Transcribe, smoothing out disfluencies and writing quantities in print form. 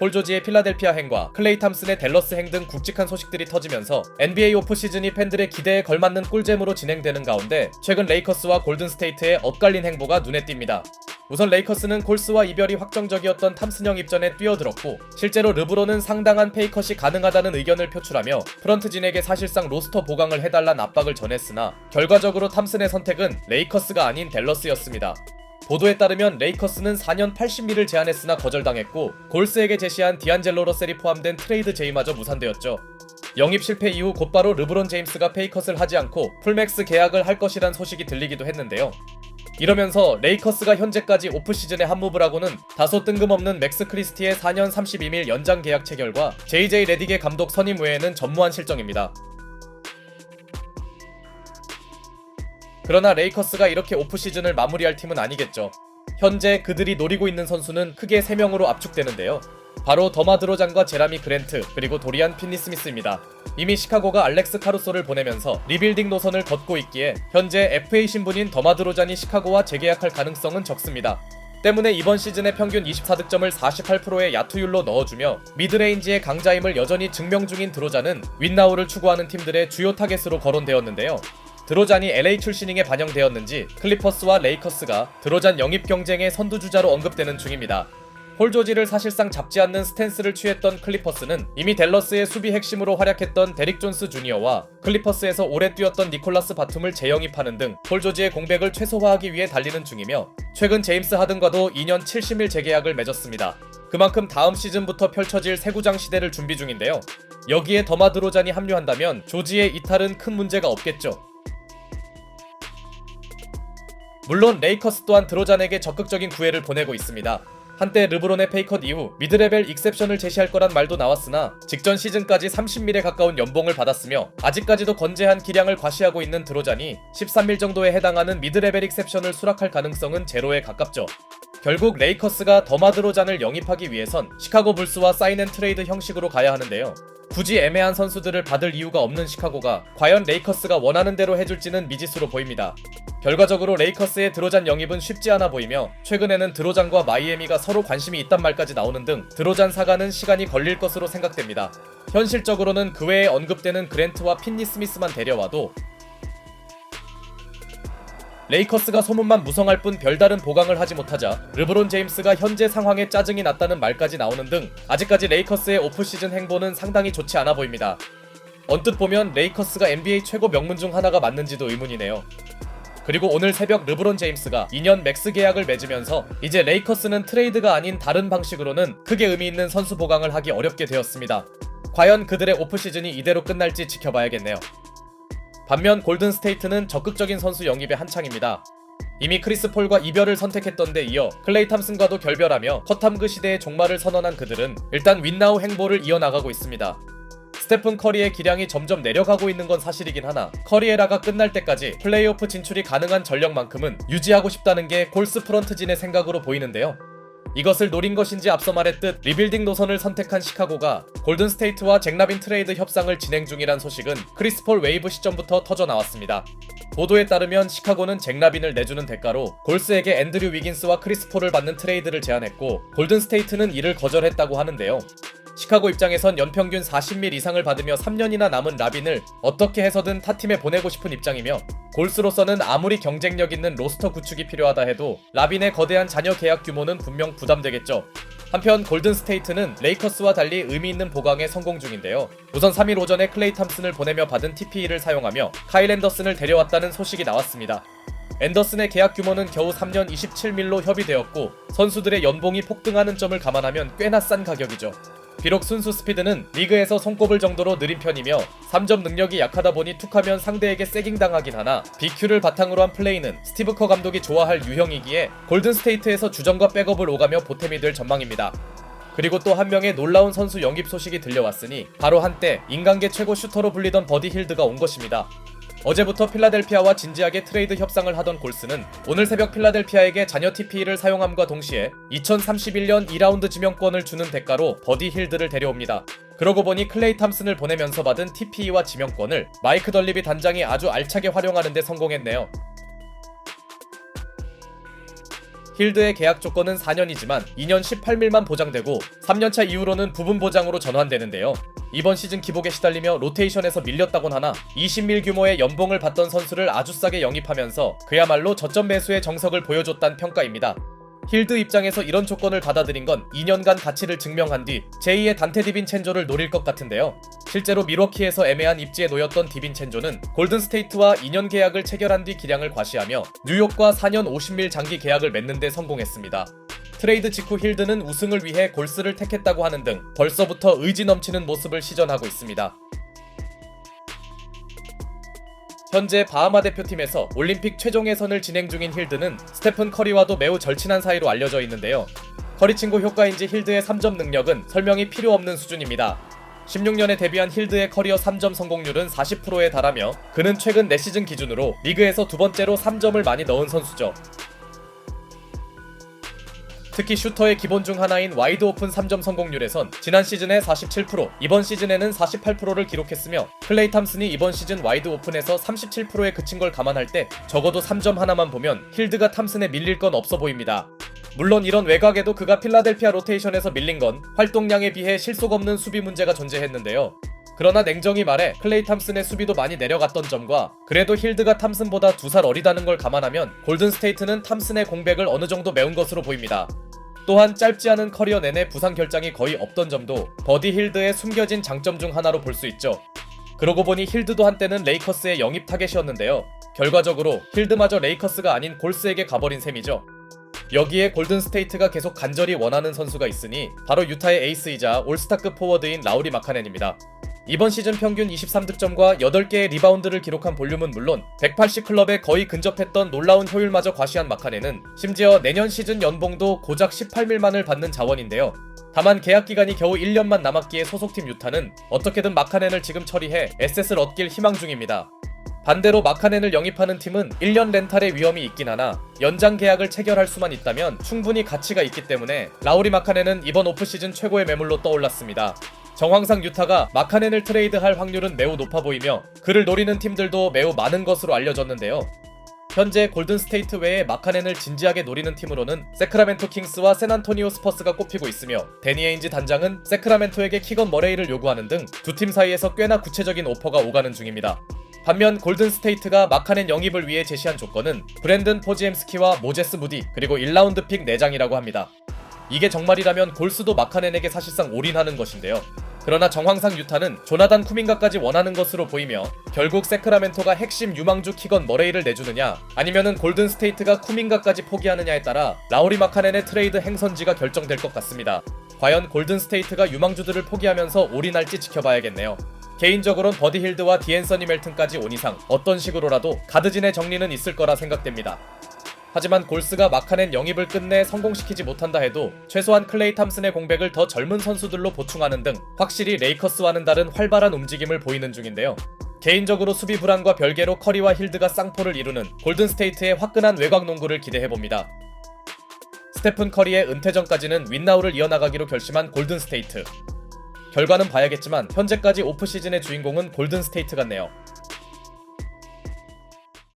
폴 조지의 필라델피아 행과 클레이 탐슨의 댈러스 행 등 굵직한 소식들이 터지면서 NBA 오프시즌이 팬들의 기대에 걸맞는 꿀잼으로 진행되는 가운데 최근 레이커스와 골든스테이트의 엇갈린 행보가 눈에 띕니다. 우선 레이커스는 콜스와 이별이 확정적이었던 탐슨형 입전에 뛰어들었고 실제로 르브론은 상당한 페이컷이 가능하다는 의견을 표출하며 프런트진에게 사실상 로스터 보강을 해달란 압박을 전했으나 결과적으로 탐슨의 선택은 레이커스가 아닌 댈러스였습니다. 보도에 따르면 레이커스는 4년 80미를 제안했으나 거절당했고 골스에게 제시한 디안젤로 러셀이 포함된 트레이드 제의마저 무산되었죠. 영입 실패 이후 곧바로 르브론 제임스가 페이컷을 하지 않고 풀맥스 계약을 할 것이란 소식이 들리기도 했는데요. 이러면서 레이커스가 현재까지 오프시즌에 한 무브를 하고는 다소 뜬금없는 맥스 크리스티의 4년 32밀 연장 계약 체결과 JJ 레딕의 감독 선임 외에는 전무한 실정입니다. 그러나 레이커스가 이렇게 오프시즌을 마무리할 팀은 아니겠죠. 현재 그들이 노리고 있는 선수는 크게 3명으로 압축되는데요. 바로 더마 드로잔과 제라미 그랜트 그리고 도리안 피니스미스입니다. 이미 시카고가 알렉스 카루소를 보내면서 리빌딩 노선을 걷고 있기에 현재 FA 신분인 더마 드로잔이 시카고와 재계약할 가능성은 적습니다. 때문에 이번 시즌에 평균 24득점을 48%의 야투율로 넣어주며 미드레인지의 강자임을 여전히 증명 중인 드로잔은 윈나우를 추구하는 팀들의 주요 타겟으로 거론되었는데요. 드로잔이 LA 출신임에 반영되었는지 클리퍼스와 레이커스가 드로잔 영입 경쟁의 선두주자로 언급되는 중입니다. 폴 조지를 사실상 잡지 않는 스탠스를 취했던 클리퍼스는 이미 댈러스의 수비 핵심으로 활약했던 데릭 존스 주니어와 클리퍼스에서 오래 뛰었던 니콜라스 바툼을 재영입하는 등 폴 조지의 공백을 최소화하기 위해 달리는 중이며 최근 제임스 하든과도 2년 70일 재계약을 맺었습니다. 그만큼 다음 시즌부터 펼쳐질 세구장 시대를 준비 중인데요. 여기에 더마 드로잔이 합류한다면 조지의 이탈은 큰 문제가 없겠죠. 물론 레이커스 또한 드로잔에게 적극적인 구애를 보내고 있습니다. 한때 르브론의 페이컷 이후 미드레벨 익셉션을 제시할 거란 말도 나왔으나 직전 시즌까지 30밀에 가까운 연봉을 받았으며 아직까지도 건재한 기량을 과시하고 있는 드로잔이 13밀 정도에 해당하는 미드레벨 익셉션을 수락할 가능성은 제로에 가깝죠. 결국 레이커스가 더마 드로잔을 영입하기 위해선 시카고 불스와 사인앤트레이드 형식으로 가야 하는데요. 굳이 애매한 선수들을 받을 이유가 없는 시카고가 과연 레이커스가 원하는 대로 해줄지는 미지수로 보입니다. 결과적으로 레이커스의 드로잔 영입은 쉽지 않아 보이며 최근에는 드로잔과 마이애미가 서로 관심이 있단 말까지 나오는 등 드로잔 사가는 시간이 걸릴 것으로 생각됩니다. 현실적으로는 그 외에 언급되는 그랜트와 핀니 스미스만 데려와도 레이커스가 소문만 무성할 뿐 별다른 보강을 하지 못하자 르브론 제임스가 현재 상황에 짜증이 났다는 말까지 나오는 등 아직까지 레이커스의 오프시즌 행보는 상당히 좋지 않아 보입니다. 언뜻 보면 레이커스가 NBA 최고 명문 중 하나가 맞는지도 의문이네요. 그리고 오늘 새벽 르브론 제임스가 2년 맥스 계약을 맺으면서 이제 레이커스는 트레이드가 아닌 다른 방식으로는 크게 의미 있는 선수 보강을 하기 어렵게 되었습니다. 과연 그들의 오프시즌이 이대로 끝날지 지켜봐야겠네요. 반면 골든스테이트는 적극적인 선수 영입에 한창입니다. 이미 크리스 폴과 이별을 선택했던 데 이어 클레이 탐슨과도 결별하며 컷탐그 시대의 종말을 선언한 그들은 일단 윈나우 행보를 이어나가고 있습니다. 스테픈 커리의 기량이 점점 내려가고 있는 건 사실이긴 하나 커리 에라가 끝날 때까지 플레이오프 진출이 가능한 전력만큼은 유지하고 싶다는 게 골스 프런트진의 생각으로 보이는데요. 이것을 노린 것인지 앞서 말했듯 리빌딩 노선을 선택한 시카고가 골든스테이트와 잭라빈 트레이드 협상을 진행 중이란 소식은 크리스 폴 웨이브 시점부터 터져 나왔습니다. 보도에 따르면 시카고는 잭라빈을 내주는 대가로 골스에게 앤드류 위긴스와 크리스 폴을 받는 트레이드를 제안했고 골든스테이트는 이를 거절했다고 하는데요. 시카고 입장에선 연평균 40밀 이상을 받으며 3년이나 남은 라빈을 어떻게 해서든 타팀에 보내고 싶은 입장이며 골스로서는 아무리 경쟁력 있는 로스터 구축이 필요하다 해도 라빈의 거대한 잔여 계약 규모는 분명 부담되겠죠. 한편 골든스테이트는 레이커스와 달리 의미 있는 보강에 성공 중인데요. 우선 3일 오전에 클레이 탐슨을 보내며 받은 TPE를 사용하며 카일 앤더슨을 데려왔다는 소식이 나왔습니다. 앤더슨의 계약 규모는 겨우 3년 27밀로 협의되었고 선수들의 연봉이 폭등하는 점을 감안하면 꽤나 싼 가격이죠. 비록 순수 스피드는 리그에서 손꼽을 정도로 느린 편이며 3점 능력이 약하다 보니 툭하면 상대에게 세깅당하긴 하나 BQ를 바탕으로 한 플레이는 스티브 커 감독이 좋아할 유형이기에 골든스테이트에서 주전과 백업을 오가며 보탬이 될 전망입니다. 그리고 또 한 명의 놀라운 선수 영입 소식이 들려왔으니 바로 한때 인간계 최고 슈터로 불리던 버디 힐드가 온 것입니다. 어제부터 필라델피아와 진지하게 트레이드 협상을 하던 골스는 오늘 새벽 필라델피아에게 잔여 TPE를 사용함과 동시에 2031년 2라운드 지명권을 주는 대가로 버디 힐드를 데려옵니다. 그러고 보니 클레이 탐슨을 보내면서 받은 TPE와 지명권을 마이크 덜리비 단장이 아주 알차게 활용하는 데 성공했네요. 힐드의 계약 조건은 4년이지만 2년 18밀만 보장되고 3년차 이후로는 부분 보장으로 전환되는데요. 이번 시즌 기복에 시달리며 로테이션에서 밀렸다곤 하나 20밀 규모의 연봉을 받던 선수를 아주 싸게 영입하면서 그야말로 저점 매수의 정석을 보여줬다는 평가입니다. 힐드 입장에서 이런 조건을 받아들인 건 2년간 가치를 증명한 뒤 제2의 단테 디빈첸조를 노릴 것 같은데요. 실제로 밀워키에서 애매한 입지에 놓였던 디빈첸조는 골든스테이트와 2년 계약을 체결한 뒤 기량을 과시하며 뉴욕과 4년 50밀 장기 계약을 맺는 데 성공했습니다. 트레이드 직후 힐드는 우승을 위해 골스를 택했다고 하는 등 벌써부터 의지 넘치는 모습을 시전하고 있습니다. 현재 바하마 대표팀에서 올림픽 최종 예선을 진행 중인 힐드는 스테픈 커리와도 매우 절친한 사이로 알려져 있는데요. 커리 친구 효과인지 힐드의 3점 능력은 설명이 필요 없는 수준입니다. 16년에 데뷔한 힐드의 커리어 3점 성공률은 40%에 달하며 그는 최근 4시즌 기준으로 리그에서 두 번째로 3점을 많이 넣은 선수죠. 특히 슈터의 기본 중 하나인 와이드 오픈 3점 성공률에선 지난 시즌에 47%, 이번 시즌에는 48%를 기록했으며 클레이 탐슨이 이번 시즌 와이드 오픈에서 37%에 그친 걸 감안할 때 적어도 3점 하나만 보면 힐드가 탐슨에 밀릴 건 없어 보입니다. 물론 이런 외곽에도 그가 필라델피아 로테이션에서 밀린 건 활동량에 비해 실속 없는 수비 문제가 존재했는데요. 그러나 냉정히 말해 클레이 탐슨의 수비도 많이 내려갔던 점과 그래도 힐드가 탐슨보다 2살 어리다는 걸 감안하면 골든스테이트는 탐슨의 공백을 어느 정도 메운 것으로 보입니다. 또한 짧지 않은 커리어 내내 부상 결장이 거의 없던 점도 버디 힐드의 숨겨진 장점 중 하나로 볼 수 있죠. 그러고 보니 힐드도 한때는 레이커스의 영입 타겟이었는데요. 결과적으로 힐드마저 레이커스가 아닌 골스에게 가버린 셈이죠. 여기에 골든스테이트가 계속 간절히 원하는 선수가 있으니 바로 유타의 에이스이자 올스타급 포워드인 라우리 마카넨입니다. 이번 시즌 평균 23득점과 8개의 리바운드를 기록한 볼륨은 물론 180클럽에 거의 근접했던 놀라운 효율마저 과시한 마카넨은 심지어 내년 시즌 연봉도 고작 18밀만을 받는 자원인데요. 다만 계약 기간이 겨우 1년만 남았기에 소속팀 유타는 어떻게든 마카넨을 지금 처리해 에셋을 얻길 희망 중입니다. 반대로 마카넨을 영입하는 팀은 1년 렌탈의 위험이 있긴 하나 연장 계약을 체결할 수만 있다면 충분히 가치가 있기 때문에 라우리 마카넨은 이번 오프시즌 최고의 매물로 떠올랐습니다. 정황상 유타가 마카넨을 트레이드할 확률은 매우 높아 보이며 그를 노리는 팀들도 매우 많은 것으로 알려졌는데요. 현재 골든스테이트 외에 마카넨을 진지하게 노리는 팀으로는 세크라멘토 킹스와 샌안토니오 스퍼스가 꼽히고 있으며 데니 에인지 단장은 세크라멘토에게 키건 머레이를 요구하는 등 두 팀 사이에서 꽤나 구체적인 오퍼가 오가는 중입니다. 반면 골든스테이트가 마카넨 영입을 위해 제시한 조건은 브랜든 포지엠스키와 모제스 무디 그리고 1라운드 픽 4장이라고 합니다. 이게 정말이라면 골스도 마카넨에게 사실상 올인하는 것인데요. 그러나 정황상 유타는 조나단 쿠민가까지 원하는 것으로 보이며 결국 세크라멘토가 핵심 유망주 키건 머레이를 내주느냐 아니면은 골든스테이트가 쿠민가까지 포기하느냐에 따라 라우리 마카넨의 트레이드 행선지가 결정될 것 같습니다. 과연 골든스테이트가 유망주들을 포기하면서 올인할지 지켜봐야겠네요. 개인적으로는 버디 힐드와 디앤서니 멜튼까지 온 이상 어떤 식으로라도 가드진의 정리는 있을 거라 생각됩니다. 하지만 골스가 마카넨 영입을 끝내 성공시키지 못한다 해도 최소한 클레이 탐슨의 공백을 더 젊은 선수들로 보충하는 등 확실히 레이커스와는 다른 활발한 움직임을 보이는 중인데요. 개인적으로 수비 불안과 별개로 커리와 힐드가 쌍포를 이루는 골든스테이트의 화끈한 외곽 농구를 기대해봅니다. 스테픈 커리의 은퇴 전까지는 윈나우를 이어나가기로 결심한 골든스테이트. 결과는 봐야겠지만 현재까지 오프시즌의 주인공은 골든스테이트 같네요.